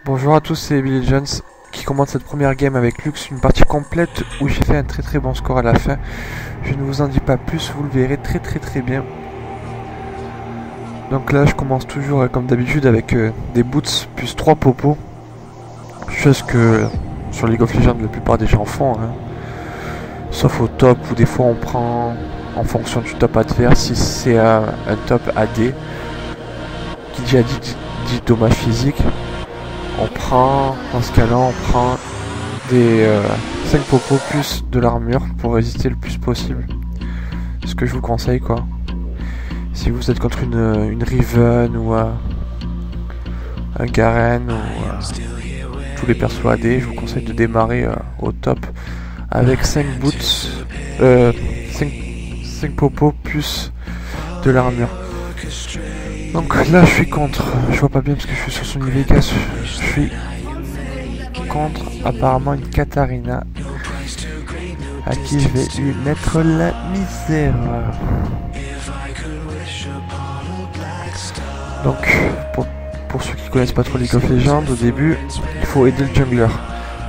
Bonjour à tous, c'est Billy Jones qui commente cette première game avec Lux, une partie complète où j'ai fait un très bon score à la fin. Je ne vous en dis pas plus, vous le verrez très bien. Donc là je commence toujours comme d'habitude avec des boots plus 3 popos. Chose que sur League of Legends la plupart des gens font, hein. Sauf au top où des fois on prend en fonction du top adverse, si c'est un top AD qui dit dommage physique. On prend, dans ce cas-là, on prend des 5 popos plus de l'armure pour résister le plus possible. Ce que je vous conseille, quoi. Si vous êtes contre une Riven ou un Garen ou tous les persos AD, je vous conseille de démarrer au top avec 5 boots, 5 popos plus de l'armure. Donc là je suis contre, je vois pas bien parce que je suis sur son Vegas, je suis contre apparemment une Katarina à qui je vais lui mettre la misère. Donc pour ceux qui connaissent pas trop League of Legends, au début il faut aider le jungler.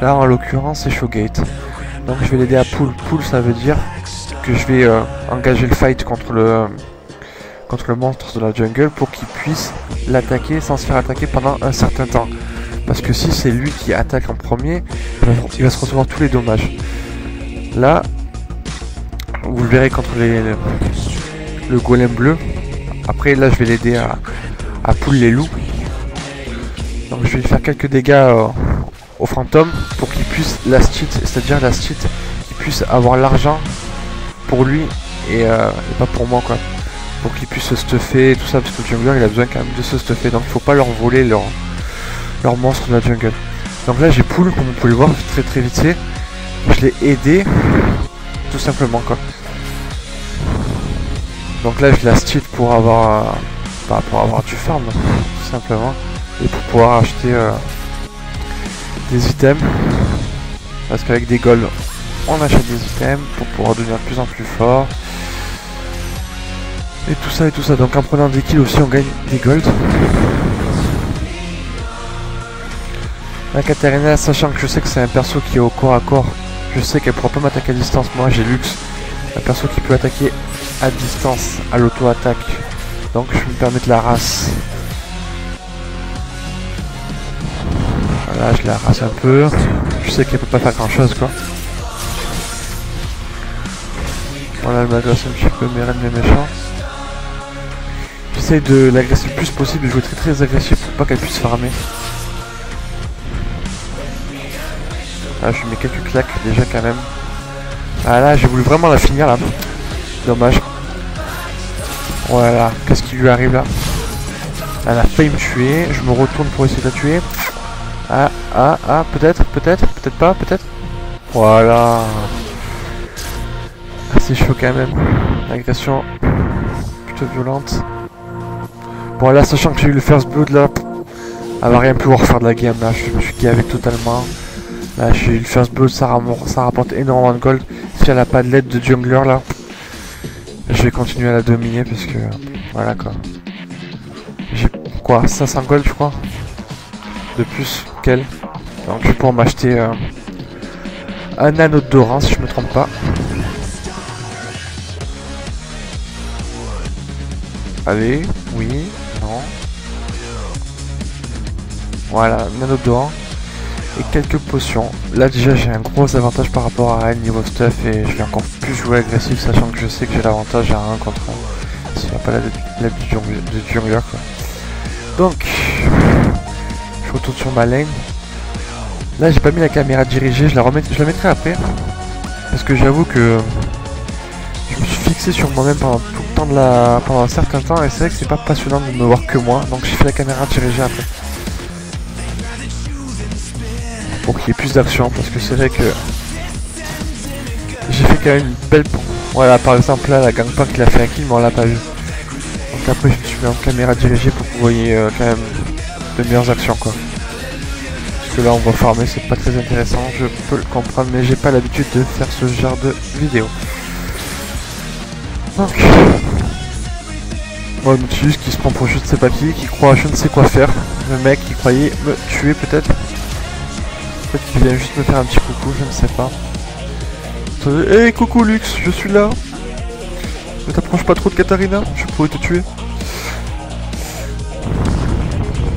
Là en l'occurrence c'est Showgate. Donc je vais l'aider à pull. Pull ça veut dire que je vais engager le fight contre le monstre de la jungle pour qu'il puisse l'attaquer sans se faire attaquer pendant un certain temps. Parce que si c'est lui qui attaque en premier, il va se recevoir tous les dommages. Là, vous le verrez contre le golem bleu. Après là je vais l'aider à pull les loups. Donc je vais lui faire quelques dégâts au fantôme pour qu'il puisse last hit, c'est-à-dire last hit, qu'il puisse avoir l'argent pour lui et pas pour moi, quoi. Pour qu'ils puissent se stuffer et tout ça, parce que le jungler il a besoin quand même de se stuffer, donc il faut pas leur voler leur monstre de la jungle. Donc là j'ai pull, comme vous pouvez le voir très vite fait, je l'ai aidé tout simplement, quoi. Donc là je last hit pour avoir du farm tout simplement, et pour pouvoir acheter des items, parce qu'avec des golds on achète des items pour pouvoir devenir de plus en plus fort. Et tout ça, donc en prenant des kills aussi on gagne des golds. La Katarina, sachant que je sais que c'est un perso qui est au corps à corps, je sais qu'elle pourra pas m'attaquer à distance. Moi j'ai Lux, un perso qui peut attaquer à distance, à l'auto-attaque. Donc je me permets de la race. Voilà, je la race un peu. Je sais qu'elle peut pas faire grand chose, quoi. Voilà, elle m'agresse un petit peu mes reines, mes méchants. J'essaye de l'agresser le plus possible, de jouer très agressif pour pas qu'elle puisse farmer. Là je lui mets quelques claques déjà quand même. Ah là j'ai voulu vraiment la finir là. Dommage. Voilà, qu'est-ce qui lui arrive là? Elle a failli me tuer, je me retourne pour essayer de la tuer. Peut-être pas, peut-être. Voilà. C'est chaud quand même. L'agression plutôt violente. Bon là, sachant que j'ai eu le first blood là, elle va rien pouvoir faire de la game là, je me suis gavé totalement. Là j'ai eu le first blood, ça rapporte énormément de gold. Si elle a pas de l'aide de jungler là, je vais continuer à la dominer parce que voilà, quoi. J'ai quoi, 500 gold je crois de plus qu'elle. Donc je vais pouvoir m'acheter un anneau de Doran si je me trompe pas. Allez, oui, non. Voilà, un anneau de Doran et quelques potions. Là déjà j'ai un gros avantage par rapport à elle niveau stuff et je vais encore plus jouer agressif, sachant que je sais que j'ai l'avantage à 1 contre 1 s'il n'y a pas l'aide du jungler, quoi. Donc je retourne sur ma lane. Là j'ai pas mis la caméra dirigée, je la mettrai après, parce que j'avoue que je me suis fixé sur moi-même pendant tout le temps pendant un certain temps, et c'est vrai que c'est pas passionnant de me voir que moi, donc j'ai fait la caméra dirigée après. Pour qu'il y ait plus d'action, parce que c'est vrai que j'ai fait quand même une belle... Voilà, par exemple là, la gangplank il a fait un kill, mais on l'a pas vu. Donc après je me suis mis en caméra dirigée pour que vous voyez quand même de meilleures actions, quoi. Parce que là on va farmer, c'est pas très intéressant, je peux le comprendre, mais j'ai pas l'habitude de faire ce genre de vidéo. Donc Moi, Nautilus qui se prend pour je ne sais pas qui croit je ne sais quoi faire. Le mec qui croyait me tuer peut-être. Peut-être qu'il vient juste me faire un petit coucou, je ne sais pas. Hé, hey, coucou Lux, je suis là. Ne t'approche pas trop de Katarina, je pourrais te tuer.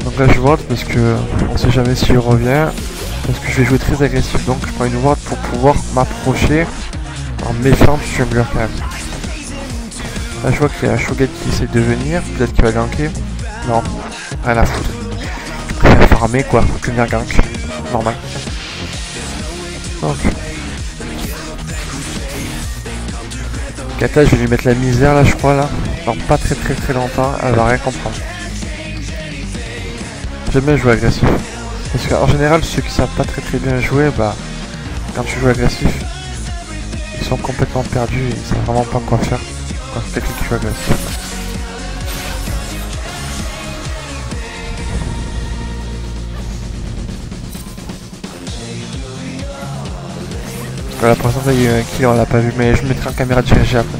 Donc là je ward parce que on sait jamais s'il revient. Parce que je vais jouer très agressif, donc je prends une ward pour pouvoir m'approcher en méfiant du jungler quand même. Là je vois qu'il y a un Shogat qui essaie de venir, peut-être qu'il va ganker. Non, rien à foutre. Il préfère farmer quoi, que venir gank. Normal. Donc. Kata, je vais lui mettre la misère là je crois là. Dans pas très longtemps, elle va rien comprendre. J'aime bien jouer agressif. Parce qu'en général ceux qui savent pas très bien jouer, bah quand tu joues agressif, ils sont complètement perdus et ils savent vraiment pas quoi faire quand c'est quelqu'un qui joue agressif. Voilà, pour l'instant il y a eu un kill, on l'a pas vu, mais je mettrai en caméra dirigée après.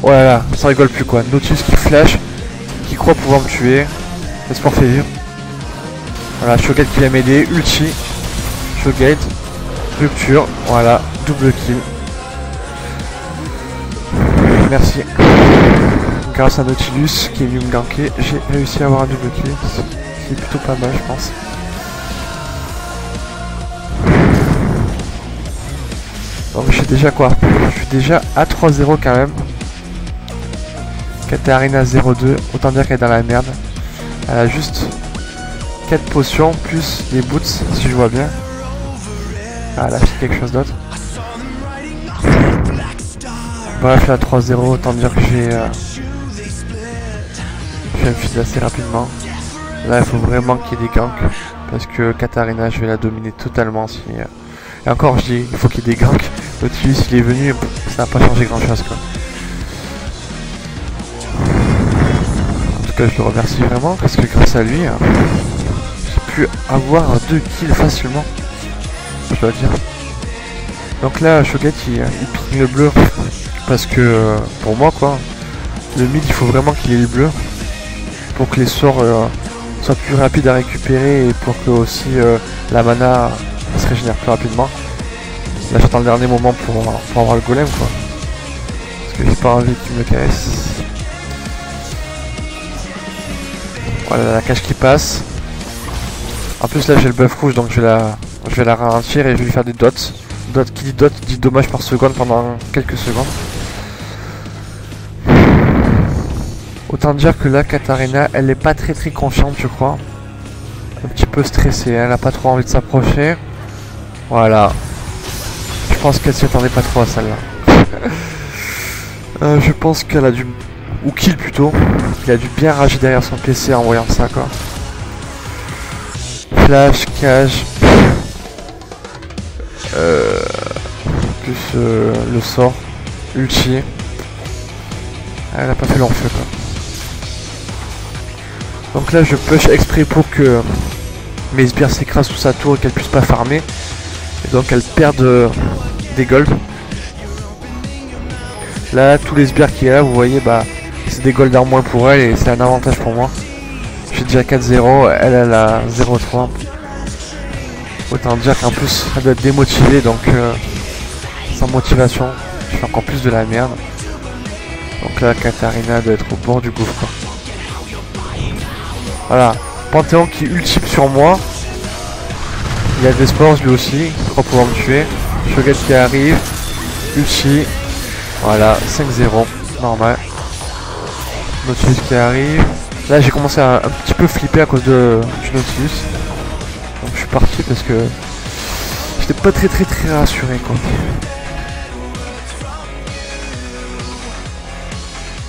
Oh là là, ça rigole plus quoi. Nautilus qui flash, qui croit pouvoir me tuer. L'espoir fait vivre. Voilà, Shogat qui vient m'aider, ulti. Shogat, rupture, voilà, double kill. Merci. Grâce à Nautilus qui est venu me ganker, j'ai réussi à avoir un double kill. C'est plutôt pas mal, je pense. Donc je suis déjà quoi? Je suis déjà à 3-0 quand même. Katarina 0-2, autant dire qu'elle est dans la merde. Elle a juste 4 potions plus les boots si je vois bien. Ah, elle a fait quelque chose d'autre. Bref, là 3-0, autant dire que j'ai un feed assez rapidement. Là il faut vraiment qu'il y ait des ganks. Parce que Katarina je vais la dominer totalement si... Et encore je dis, il faut qu'il y ait des ganks. Nautilus il est venu, ça n'a pas changé grand chose quoi. En tout cas je le remercie vraiment parce que grâce à lui, j'ai pu avoir 2 kills facilement. Je dois dire. Donc là Shogat il pique le bleu. Parce que pour moi quoi, le mid il faut vraiment qu'il ait le bleu. Pour que les sorts soient plus rapides à récupérer et pour que aussi la mana se régénère plus rapidement. Là j'attends le dernier moment pour avoir le golem quoi. Parce que j'ai pas envie qu'il me casse. Voilà la cage qui passe. En plus là j'ai le buff rouge donc je vais la ralentir et je vais lui faire des dots. Qui dit dot dit dommage par seconde pendant quelques secondes. Autant dire que là Katarina elle est pas très confiante je crois. Un petit peu stressée, elle a pas trop envie de s'approcher. Voilà. Je pense qu'elle s'y attendait pas trop à celle-là. Je pense qu'elle a dû... Ou kill plutôt. Il a dû bien rager derrière son PC en voyant ça quoi. Flash, cage. Plus le sort. Ulti. Elle a pas fait long feu quoi. Donc là je push exprès pour que mes sbires s'écrasent sous sa tour et qu'elle puisse pas farmer. Et donc elle perd des golds. Là tous les sbires qui est là vous voyez bah c'est des golds en moins pour elle et c'est un avantage pour moi. J'ai déjà 4-0, elle a 0-3. Autant dire qu'en plus elle doit être démotivée donc sans motivation je fais encore plus de la merde. Donc là Katarina doit être au bord du gouffre quoi. Voilà, Panthéon qui ultime sur moi. Il y a des sports lui aussi, il croit pouvoir me tuer. Shogat qui arrive, ulti. Voilà, 5-0, normal. Nautilus qui arrive. Là j'ai commencé à un petit peu flipper à cause du Nautilus. Donc je suis parti parce que j'étais pas très rassuré quoi.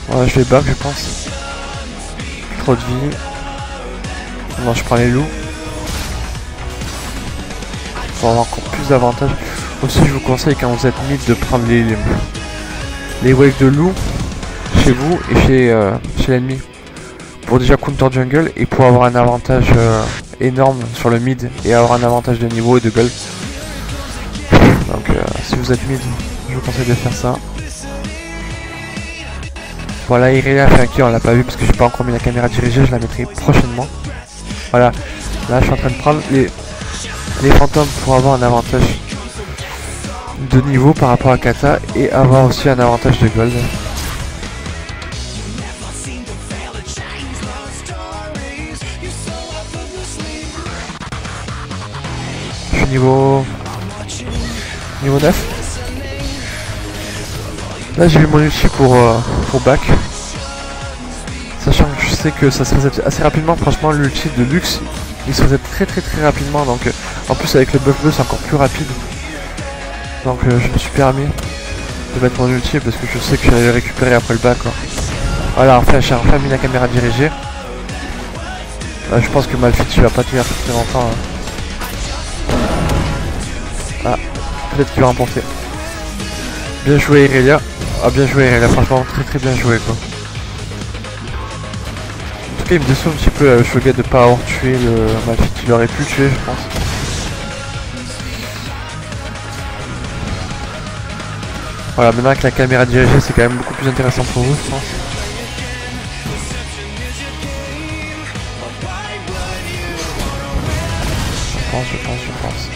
Voilà, je vais back je pense. Trop de vie. Non, je prends les loups. Pour avoir encore plus d'avantages. Aussi, je vous conseille quand vous êtes mid de prendre les waves de loup chez vous et chez l'ennemi. Pour déjà counter jungle et pour avoir un avantage énorme sur le mid et avoir un avantage de niveau et de gold. Donc, si vous êtes mid, je vous conseille de faire ça. Voilà, Irelia fait un kill, on l'a pas vu parce que j'ai pas encore mis la caméra dirigée, je la mettrai prochainement. Voilà, là je suis en train de prendre les fantômes pour avoir un avantage de niveau par rapport à Kata et avoir aussi un avantage de gold. Je suis niveau 9. Là j'ai mis mon ulti pour back. Sachant que je sais que ça se reset assez rapidement, franchement l'ulti de Lux il se reset très rapidement, donc en plus avec le buff bleu c'est encore plus rapide. Donc je me suis permis de mettre mon ulti parce que je sais que j'allais récupérer après le back quoi. Voilà, enfin j'ai enfin mis la caméra dirigée. Je pense que Malphite il va pas tenir très longtemps. Ah, peut-être qu'il va remporter. Bien joué Irelia. Ah bien joué Irelia, franchement très bien joué quoi. En tout cas il me déçoit un petit peu le Shogun de pas avoir tué le Malphite, il aurait pu le tuer je pense. Voilà, maintenant avec la caméra dirigée c'est quand même beaucoup plus intéressant pour vous je pense. Je pense.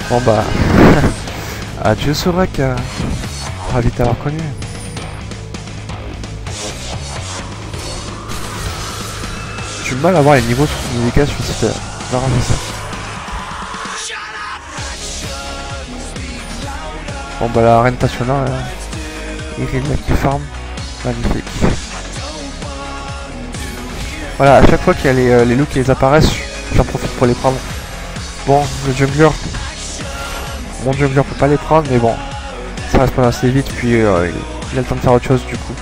Bon bah... Adieu Soraka. Ravi de t'avoir connu. J'ai du mal à voir les niveaux sur ce mini-cast, je vais essayer d'arranger ça. Bon bah la reine passionnante, Irelia qui farm, magnifique. Voilà, à chaque fois qu'il y a les looks qui les apparaissent, j'en profite pour les prendre. Bon, le jungler, mon jungler peut pas les prendre, mais bon, ça respawn assez vite, puis il a le temps de faire autre chose du coup.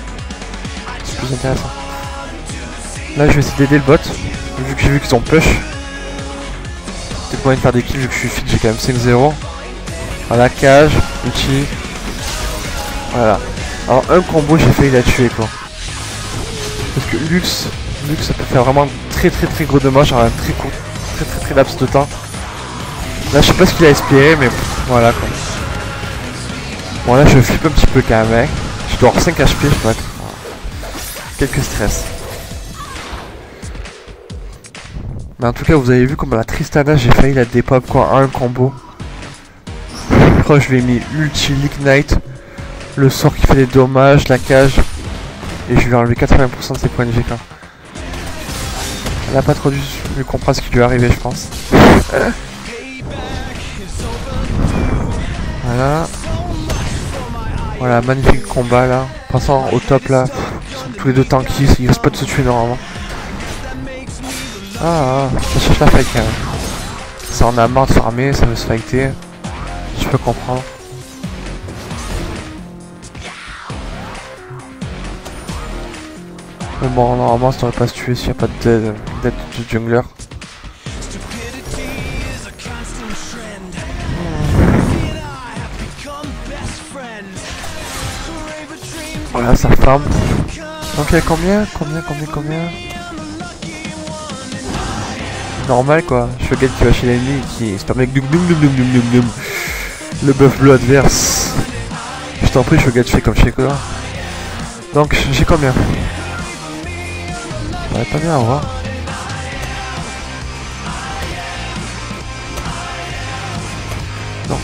C'est plus intéressant. Là je vais essayer d'aider le bot, vu que j'ai vu qu'ils ont push. Peut-être moyen de faire des kills vu que je suis fit, j'ai quand même 5-0. Voilà, cage, ulti. Voilà. Alors un combo j'ai failli la tuer quoi. Parce que Lux ça peut faire vraiment très gros dommage en un très court, très laps de temps. Là je sais pas ce qu'il a espéré mais voilà quoi. Bon là je flippe un petit peu quand même. Je dois avoir 5 HP je crois. Quelques stress. Mais en tout cas vous avez vu comme la Tristana j'ai failli la dépop quoi en un combo. Je crois que je lui ai mis ulti, l'ignite, le sort qui fait des dommages, la cage. Et je lui ai enlevé 80% de ses points de vie quoi. Elle a pas trop dû lui comprendre ce qui lui est arrivé je pense. Voilà. Voilà, magnifique combat là. Passant au top là. Ils sont tous les deux tanky, ils risquent pas de se tuer normalement. Ah, ça cherche la fake. Ça en a marre de farmer, ça veut se fighter. Je peux comprendre. Mais bon, normalement ça devrait pas se tuer s'il n'y a pas d'aide du jungler. Voilà, ça farm. Donc il y a combien Normal quoi. Shogun qui va chez l'ennemi qui se permet de le buff bleu adverse. Je t'en prie Shogun, je fais comme chez quoi. Donc j'ai combien? Ouais, pas bien, au revoir. Non.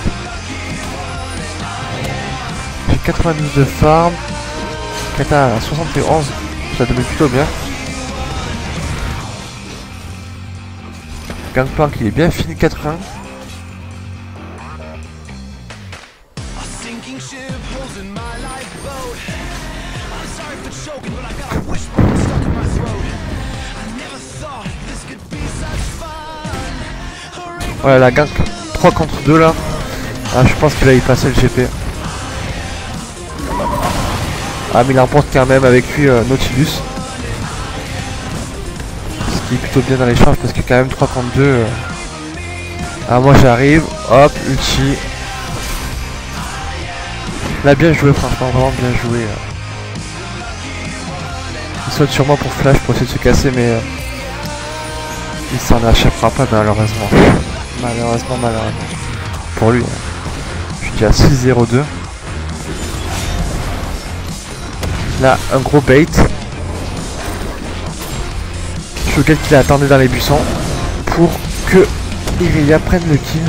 J'ai 92 de farm. Kata à 71. Ça devait plutôt bien. Gangplank il est bien fini 80. Voilà la gank 3 contre 2 là. Ah, je pense qu'il va y passer le GP. Ah mais il emporte quand même avec lui Nautilus. Ce qui est plutôt bien dans l'échange parce que quand même 3 contre 2. Ah moi j'arrive, hop, ulti. Là bien joué franchement, vraiment bien joué. Il saute sur moi pour flash pour essayer de se casser mais il s'en échappera pas malheureusement. Malheureusement. Pour lui. Je suis à 6-0-2. Là, un gros bait. Showgate qui l'attendait dans les buissons pour que Irelia prenne le kill.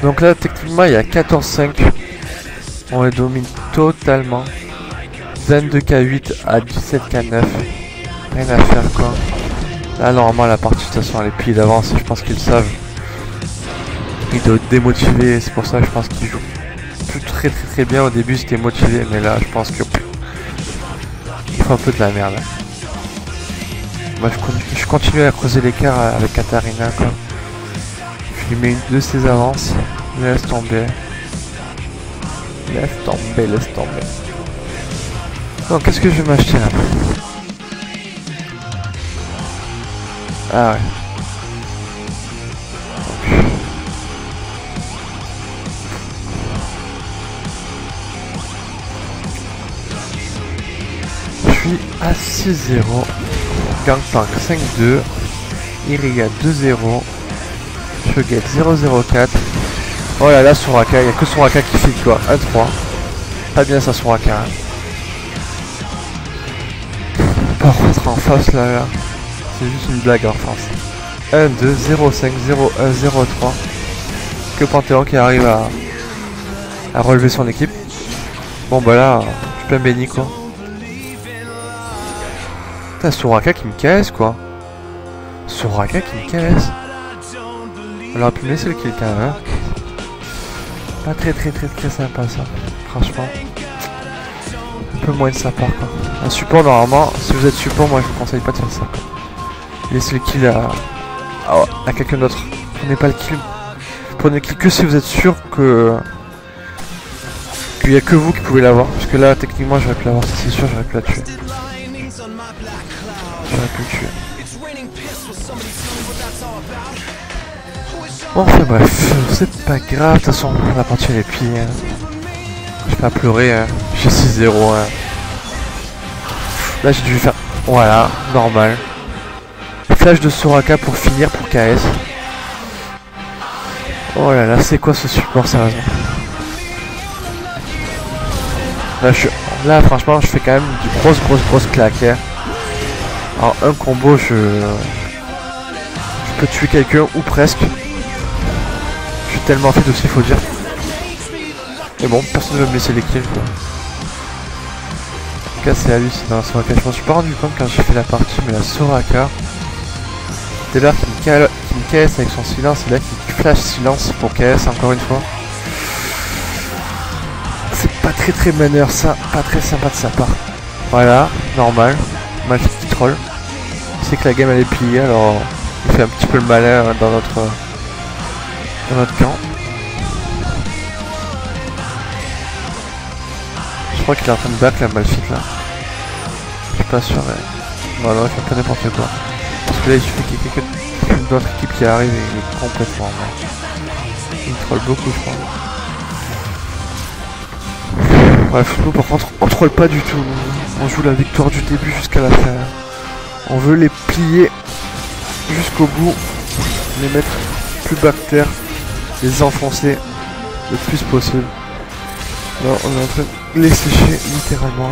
Donc là, techniquement, il y a 14-5. On les domine totalement. 22k8 à 17k9. Rien à faire, quoi. Là, normalement, la partie, de toute façon, elle est pliée d'avance. Je pense qu'ils le savent. Ils doivent être démotivés. C'est pour ça que je pense qu'ils jouent plus très bien. Au début, c'était motivé. Mais là, je pense que... il faut un peu de la merde. Moi, je continue à creuser l'écart avec Katarina, quoi. Je lui mets une de ses avances. Laisse tomber. Laisse tomber, laisse tomber. Donc, qu'est-ce que je vais m'acheter là? Ah ouais. Je suis à 6-0. Gangplank 5-2. Irelia 2-0. Showgate 0-0-4. Oh là là, Soraka, il n'y a que Soraka qui fait quoi. 1-3. Pas bien ça, Soraka. Hein. Par contre, en face là, c'est juste une blague en France. 1-2, 0-5, 0-1, 0-3. Que Panthéon qui arrive à relever son équipe. Bon bah là, je suis bien béni quoi. Putain, Soraka qui me casse quoi. Soraka qui me casse. On aurait pu me laisser le kill quand même. Hein. Pas très sympa ça. Franchement. Un peu moins de sa part quoi. Un support normalement, si vous êtes support, moi je vous conseille pas de faire ça quoi. Laissez le kill à quelqu'un d'autre. Prenez pas le kill. Prenez le kill que si vous êtes sûr qu'il y a que vous qui pouvez l'avoir. Parce que là techniquement j'aurais pu l'avoir, c'est sûr j'aurais pu la tuer. J'aurais pu le tuer. Bon enfin bref, c'est pas grave, de toute façon la partie elle est pliée. Hein. Je vais pas pleurer, hein. J'ai 6-0. Hein. Là j'ai dû faire... Voilà, normal. Flash de Soraka pour finir pour KS. Oh là là, c'est quoi ce support sérieusement? Là franchement je fais quand même du grosse claque. Hein. Alors un combo je peux tuer quelqu'un ou presque. Je suis tellement fait aussi, faut dire. Mais bon, personne ne veut me laisser les kills quoi. En tout cas c'est hallucinant Soraka. Je m'en suis pas rendu compte quand j'ai fait la partie, mais la Soraka, dès lors qu'il me casse avec son silence, et là qu'il flash silence pour KS encore une fois. C'est pas très meneur ça, pas très sympa de sa part. Voilà, normal. Malphite qui troll. Il sait que la game elle est pliée, alors il fait un petit peu le malin dans notre camp. Je crois qu'il est en train de back la Malphite là. Je suis pas sûr mais... Bon non, il fait pas n'importe quoi. Parce que là il suffit qu'il y ait quelqu'un d'autre équipe qui arrive et il est complètement mort. Il troll beaucoup je crois. Bref, nous par contre on troll pas du tout. On joue la victoire du début jusqu'à la fin. On veut les plier jusqu'au bout, les mettre plus bas que terre, les enfoncer le plus possible. Là on est en train de les sécher littéralement.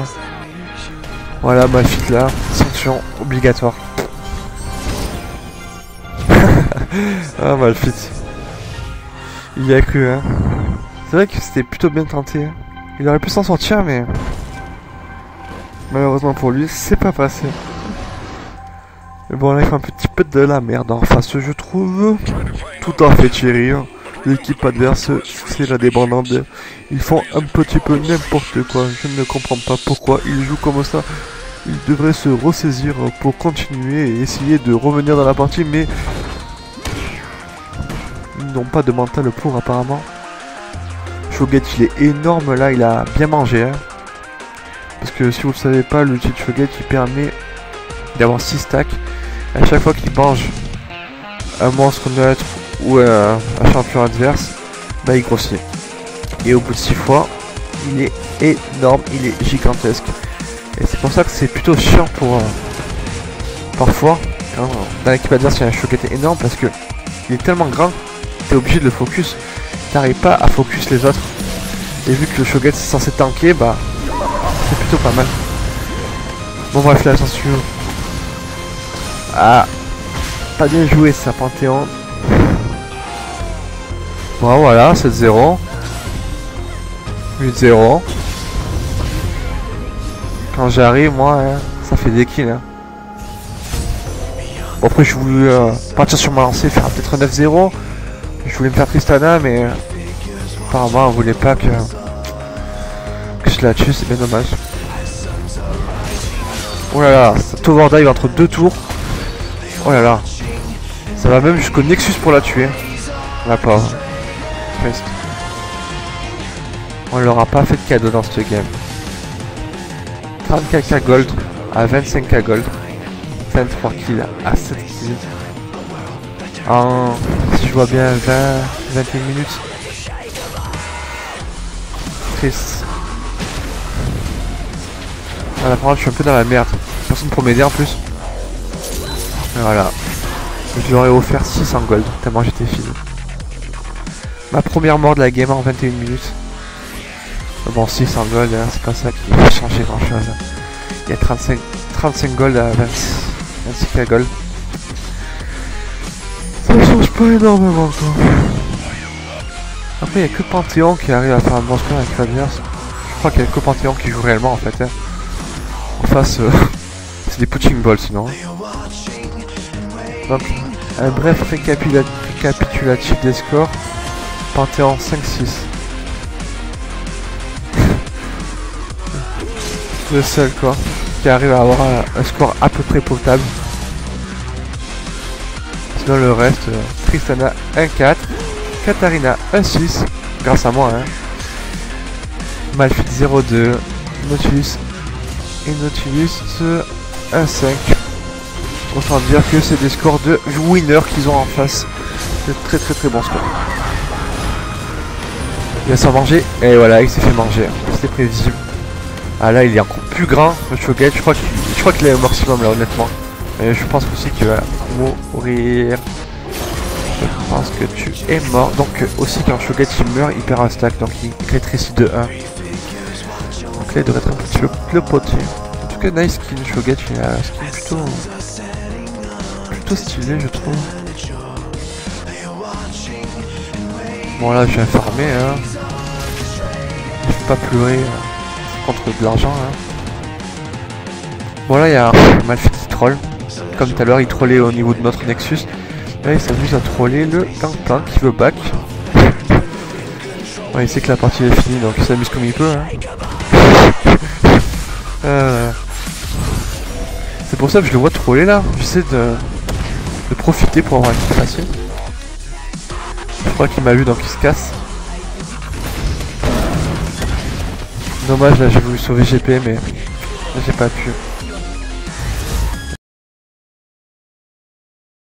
Voilà, Malphite là, sanction obligatoire. Ah Malphite. Il y a que hein. C'est vrai que c'était plutôt bien tenté. Hein. Il aurait pu s'en sortir mais malheureusement pour lui c'est pas passé. Mais bon là il fait un petit peu de la merde en face je trouve. Tout à fait Thierry. Hein. L'équipe adverse c'est la débandade. Ils font un petit peu n'importe quoi. Je ne comprends pas pourquoi ils jouent comme ça. Ils devraient se ressaisir pour continuer et essayer de revenir dans la partie mais ils n'ont pas de mental pour apparemment. Showgate il est énorme là, il a bien mangé hein. Parce que si vous ne le savez pas, l'outil de Showgate il permet d'avoir 6 stacks. À chaque fois qu'il mange un monstre neutre ou un champion adverse, bah il grossit. Et au bout de 6 fois, il est énorme, il est gigantesque. Et c'est pour ça que c'est plutôt chiant pour parfois quand dans l'équipe adverse il y a un Showgate énorme parce que il est tellement grand, t'es obligé de le focus. T'arrives pas à focus les autres. Et vu que le Shogun c'est censé tanker, bah c'est plutôt pas mal. Bon bref, là attention. Ah, pas bien joué ça, Panthéon. Bon voilà, 7-0. 8-0. Quand j'arrive, moi, hein, ça fait des kills. Hein. Bon, après, je voulais partir sur ma lancée, faire peut-être un 9-0. Je voulais me faire Tristana, mais apparemment, on voulait pas que je la tue, c'est bien dommage. Oh là là, ça overdive entre 2 tours. Oh là là. Ça va même jusqu'au Nexus pour la tuer. La pauvre. Triste. On leur a pas fait de cadeau dans ce game. 34k gold à 25k gold. 23 kills à 7 kills. En, si je vois bien, 21 minutes. Triste. À la fin, je suis un peu dans la merde. Personne pour m'aider en plus. Et voilà. Je leur ai offert 600 gold, tellement j'étais fini. Ma première mort de la game en 21 minutes. Bon, 600 gold, hein, c'est pas ça qui va changer grand chose. Il y a 35 gold à 26k gold. Ça change pas énormément quoi. Après, il n'y a que Panthéon qui arrive à faire un bon score avec Fabius. Je crois qu'il n'y a que Panthéon qui joue réellement en fait. Hein. En face, c'est des punching balls sinon. Donc, un bref récapitulatif des scores. Panthéon 5-6. Le seul quoi qui arrive à avoir un score à peu près potable. Sinon le reste, Tristana 1-4, Katarina 1-6, grâce à moi hein. Malphite 0-2, Nautilus et Nautilus 1-5. Autant dire que c'est des scores de winners qu'ils ont en face. De très bons scores. Il va s'en manger, et voilà, il s'est fait manger. C'était prévisible. Ah là, il est encore plus grand, le Shogun. Je crois qu'il est au maximum là, honnêtement. Et je pense aussi qu'il va mourir. Je pense que tu es mort. Donc aussi quand Shogun il meurt, il perd un stack, donc il rétrécit de 1. Donc là, il devrait être un petit peu clopoté. En tout cas, nice skin, Shogun, il a un skin plutôt stylé, je trouve. Bon là, j'ai informé, hein. Je vais pas pleurer contre de l'argent, hein. Bon là, il y a un Malphite qui troll. Comme tout à l'heure, il trollait au niveau de notre Nexus. Là, il s'amuse à troller le Gangplank qui veut back. Ouais, il sait que la partie est finie, donc il s'amuse comme il peut, hein. C'est pour ça que je le vois troller là. J'essaie de profiter pour avoir un kill facile. Je crois qu'il m'a vu donc il se casse. Dommage là, j'ai voulu sauver GP mais j'ai pas pu.